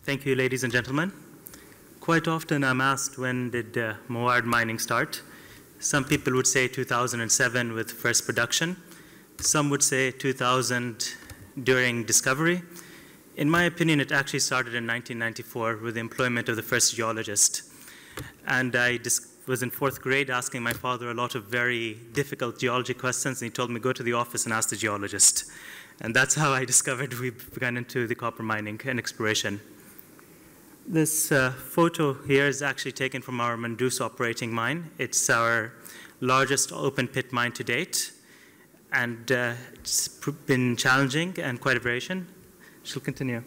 Thank you, ladies and gentlemen. Quite often I'm asked, when did Mawarid Mining start? Some people would say 2007 with first production. Some would say 2000 during discovery. In my opinion, it actually started in 1994 with the employment of the first geologist. And I was in 4th grade asking my father a lot of very difficult geology questions, and he told me, go to the office and ask the geologist. And that's how I discovered we began into the copper mining and exploration. This photo here is actually taken from our Mandus operating mine. It's our largest open pit mine to date. And it's been challenging and quite a variation. She'll continue.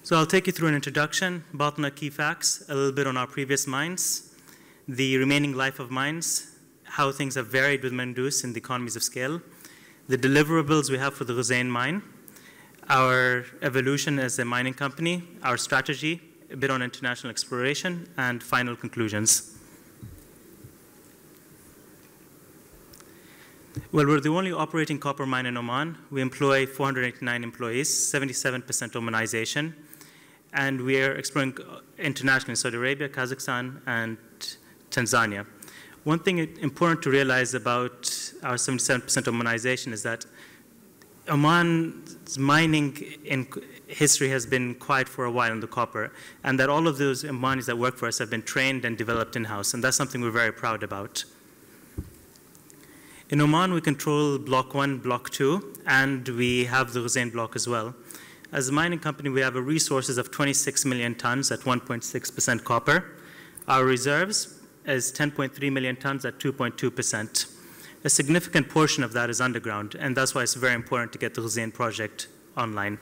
So I'll take you through an introduction, Batinah key facts, a little bit on our previous mines, the remaining life of mines, how things have varied with Mandus in the economies of scale, the deliverables we have for the Hussein mine, our evolution as a mining company, our strategy, a bit on international exploration, and final conclusions. Well, we're the only operating copper mine in Oman. We employ 489 employees, 77% Omanization, and we are exploring internationally in Saudi Arabia, Kazakhstan, and Tanzania. One thing important to realize about our 77% Omanization is that Oman's mining in history has been quiet for a while in the copper, and that all of those Omanis that work for us have been trained and developed in-house, and that's something we're very proud about. In Oman, we control Block 1, Block 2, and we have the Hussein block as well. As a mining company, we have resources of 26 million tons at 1.6% copper. Our reserves is 10.3 million tons at 2.2%. A significant portion of that is underground, and that's why it's very important to get the Hussein project online.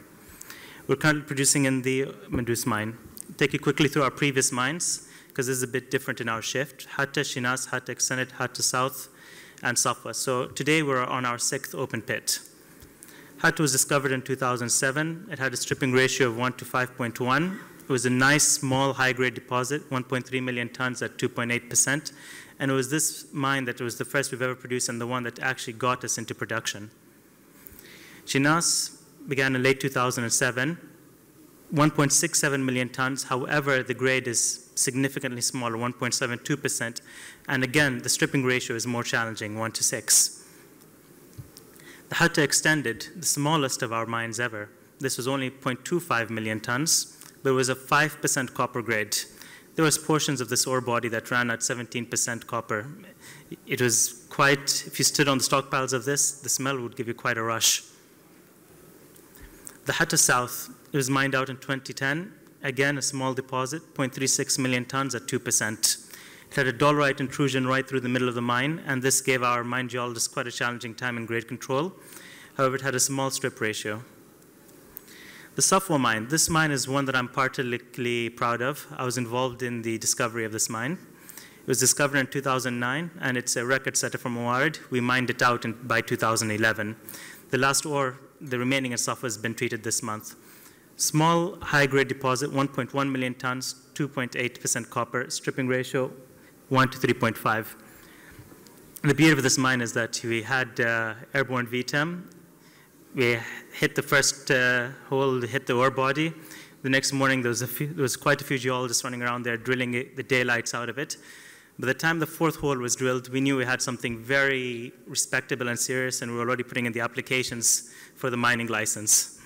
We're currently producing in the Mandus mine. Take you quickly through our previous mines, because this is a bit different in our shift. Hatta, Shinas, Hatta Extended, Hatta South, and Safwa. So today we're on our 6th open pit. Hatta was discovered in 2007. It had a stripping ratio of 1 to 5.1. It was a nice, small, high-grade deposit, 1.3 million tons at 2.8%. And it was this mine that was the first we've ever produced and the one that actually got us into production. Shinas began in late 2007, 1.67 million tons. However, the grade is significantly smaller, 1.72%. And again, the stripping ratio is more challenging, 1 to 6. The Hatta Extended, the smallest of our mines ever. This was only 0.25 million tons, but it was a 5% copper grade. There was portions of this ore body that ran at 17% copper. It was quite, if you stood on the stockpiles of this, the smell would give you quite a rush. The Hatta South, it was mined out in 2010. Again, a small deposit, 0.36 million tons at 2%. It had a dolerite intrusion right through the middle of the mine, and this gave our mine geologists quite a challenging time in grade control. However, it had a small strip ratio. The Safwa mine, this mine is one that I'm particularly proud of. I was involved in the discovery of this mine. It was discovered in 2009, and it's a record setter from Mawarid. We mined it out by 2011. The last ore, the remaining in Safwa, has been treated this month. Small, high-grade deposit, 1.1 million tons, 2.8% copper, stripping ratio, 1 to 3.5. The beauty of this mine is that we had airborne VTEM. We hit the first hole, hit the ore body. The next morning, there was quite a few geologists running around there drilling the daylights out of it. By the time the 4th hole was drilled, we knew we had something very respectable and serious, and we were already putting in the applications for the mining license.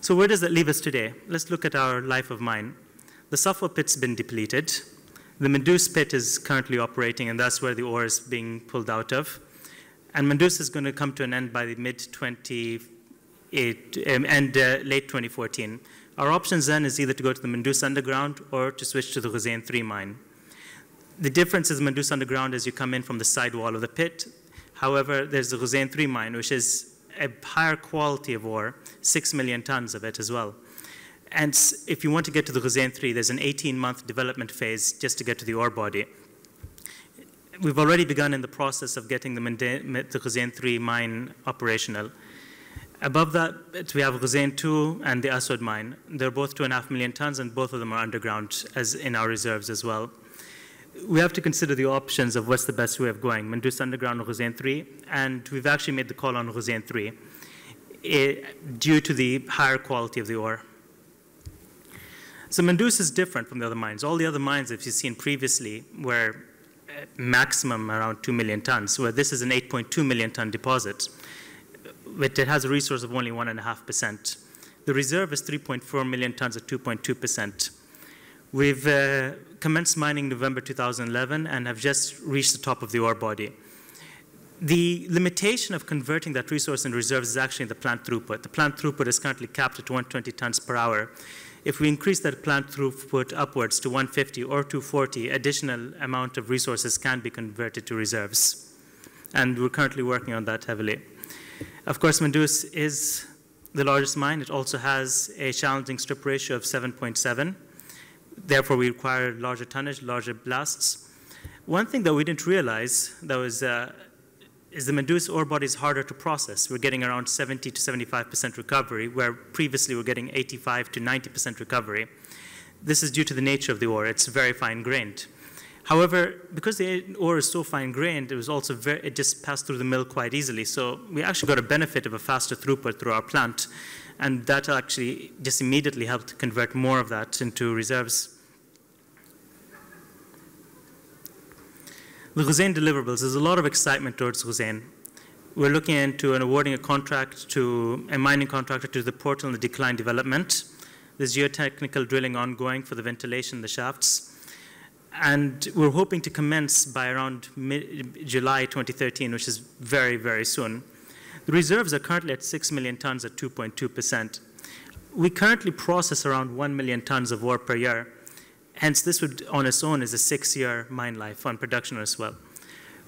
So where does that leave us today? Let's look at our life of mine. The Safwa pit's been depleted. The Mandus pit is currently operating, and that's where the ore is being pulled out of. And Mandus is going to come to an end by the mid-late 2014. Our options then is either to go to the Mandus underground or to switch to the Hussein 3 mine. The difference is Mandus underground as you come in from the side wall of the pit. However, there's the Hussein 3 mine, which is a higher quality of ore, 6 million tons of it as well. And if you want to get to the Hussein 3, there's an 18-month development phase just to get to the ore body. We've already begun in the process of getting the Hussein 3 mine operational. Above that, we have Hussein 2 and the Aswad mine. They're both 2.5 million tons, and both of them are underground, as in our reserves as well. We have to consider the options of what's the best way of going, Mandus underground or Hussein 3, and we've actually made the call on Hussein 3. due to the higher quality of the ore. So Mandus is different from the other mines. All the other mines, if you've seen previously, were maximum around 2 million tons, where this is an 8.2 million ton deposit, but it has a resource of only 1.5%. The reserve is 3.4 million tons at 2.2%. We've commenced mining November 2011 and have just reached the top of the ore body. The limitation of converting that resource into reserves is actually the plant throughput. The plant throughput is currently capped at 120 tons per hour. If we increase that plant throughput upwards to 150 or 240, additional amount of resources can be converted to reserves. And we're currently working on that heavily. Of course, Mandus is the largest mine. It also has a challenging strip ratio of 7.7. Therefore, we require larger tonnage, larger blasts. One thing that we didn't realize that was is the Mandus ore body is harder to process. We're getting around 70 to 75% recovery, where previously we're getting 85 to 90% recovery. This is due to the nature of the ore. It's very fine-grained. However, because the ore is so fine-grained, it just passed through the mill quite easily. So we actually got a benefit of a faster throughput through our plant, and that actually just immediately helped convert more of that into reserves. The Hussein deliverables, there's a lot of excitement towards Hussein. We're looking into awarding a contract to a mining contractor to the portal and the decline development. There's geotechnical drilling ongoing for the ventilation in the shafts. And we're hoping to commence by around July 2013, which is very, very soon. The reserves are currently at 6 million tons at 2.2%. We currently process around 1 million tons of ore per year. Hence, this would, on its own, is a 6-year mine life on production as well.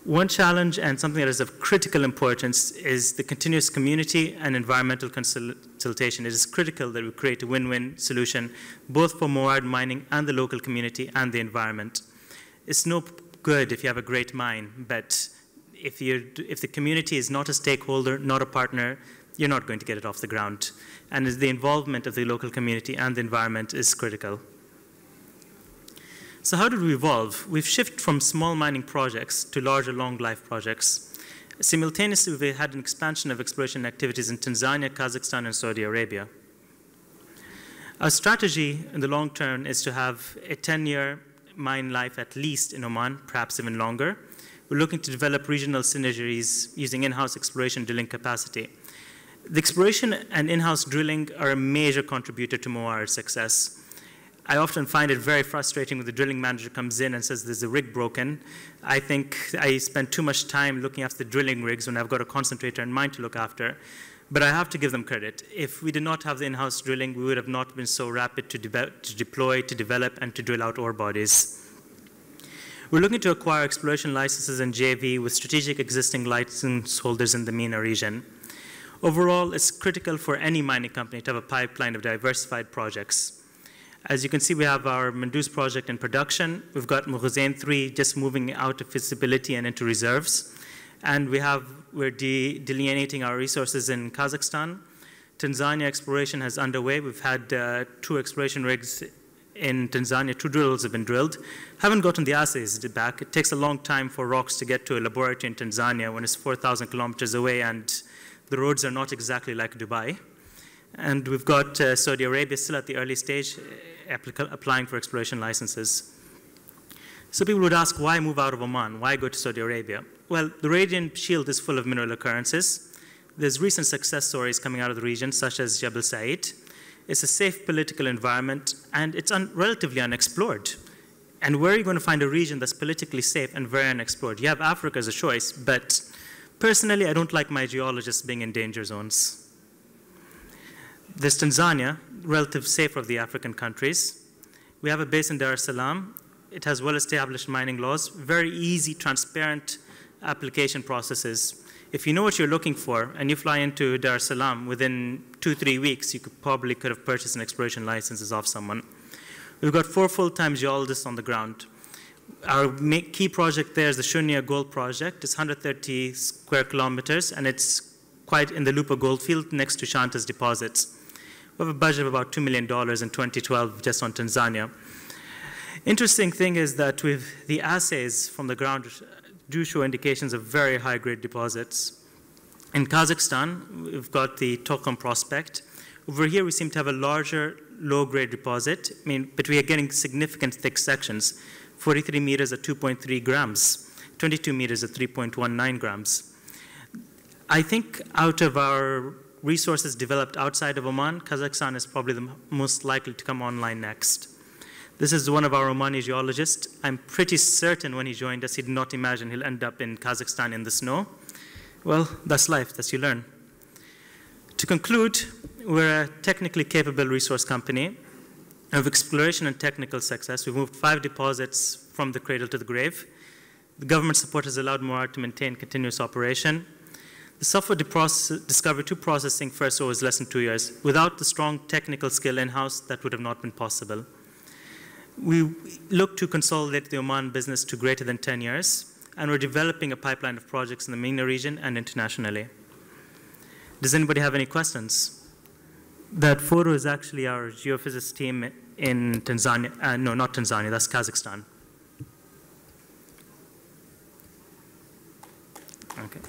One challenge and something that is of critical importance is the continuous community and environmental consultation. It is critical that we create a win-win solution, both for Mawarid Mining and the local community and the environment. It's no good if you have a great mine, but if the community is not a stakeholder, not a partner, you're not going to get it off the ground. And the involvement of the local community and the environment is critical. So how did we evolve? We've shifted from small mining projects to larger long-life projects. Simultaneously, we've had an expansion of exploration activities in Tanzania, Kazakhstan, and Saudi Arabia. Our strategy in the long term is to have a 10-year mine life at least in Oman, perhaps even longer. We're looking to develop regional synergies using in-house exploration drilling capacity. The exploration and in-house drilling are a major contributor to Mawarid's success. I often find it very frustrating when the drilling manager comes in and says there's a rig broken. I think I spend too much time looking after the drilling rigs when I've got a concentrator and mine to look after. But I have to give them credit. If we did not have the in-house drilling, we would have not been so rapid to deploy, to develop, and to drill out ore bodies. We're looking to acquire exploration licenses and JV with strategic existing license holders in the MENA region. Overall, it's critical for any mining company to have a pipeline of diversified projects. As you can see, we have our Mandus project in production. We've got Hussein 3 just moving out of feasibility and into reserves. And we're delineating our resources in Kazakhstan. Tanzania exploration is underway. We've had 2 exploration rigs in Tanzania. 2 drills have been drilled. Haven't gotten the assays back. It takes a long time for rocks to get to a laboratory in Tanzania when it's 4,000 kilometers away and the roads are not exactly like Dubai. And we've got Saudi Arabia still at the early stage, applying for exploration licenses. So people would ask, why move out of Oman? Why go to Saudi Arabia? Well, the Radiant Shield is full of mineral occurrences. There's recent success stories coming out of the region, such as Jebel Said. It's a safe political environment, and it's relatively unexplored. And where are you going to find a region that's politically safe and very unexplored? You have Africa as a choice, but personally, I don't like my geologists being in danger zones. There's Tanzania, relatively safe of the African countries. We have a base in Dar es Salaam. It has well-established mining laws, very easy, transparent application processes. If you know what you're looking for and you fly into Dar es Salaam, within 2-3 weeks, you could have purchased an exploration licenses off someone. We've got 4 full-time geologists on the ground. Our key project there is the Shunya Gold Project. It's 130 square kilometers, and it's quite in the Lupa Goldfield next to Shanta's deposits. We have a budget of about $2 million in 2012 just on Tanzania. Interesting thing is that with the assays from the ground do show indications of very high-grade deposits. In Kazakhstan, we've got the Tokhum prospect. Over here, we seem to have a larger, low-grade deposit, but we are getting significant thick sections, 43 meters at 2.3 grams, 22 meters at 3.19 grams. I think out of our resources developed outside of Oman, Kazakhstan is probably the most likely to come online next. This is one of our Omani geologists. I'm pretty certain when he joined us, he did not imagine he'll end up in Kazakhstan in the snow. Well, that's life, that's you learn. To conclude, we're a technically capable resource company of exploration and technical success. We've moved 5 deposits from the cradle to the grave. The government support has allowed Marawid to maintain continuous operation. The software discovery to processing first ore was less than 2 years. Without the strong technical skill in-house, that would have not been possible. We look to consolidate the Oman business to greater than 10 years, and we're developing a pipeline of projects in the MENA region and internationally. Does anybody have any questions? That photo is actually our geophysics team in Tanzania. No, not Tanzania, that's Kazakhstan. Okay.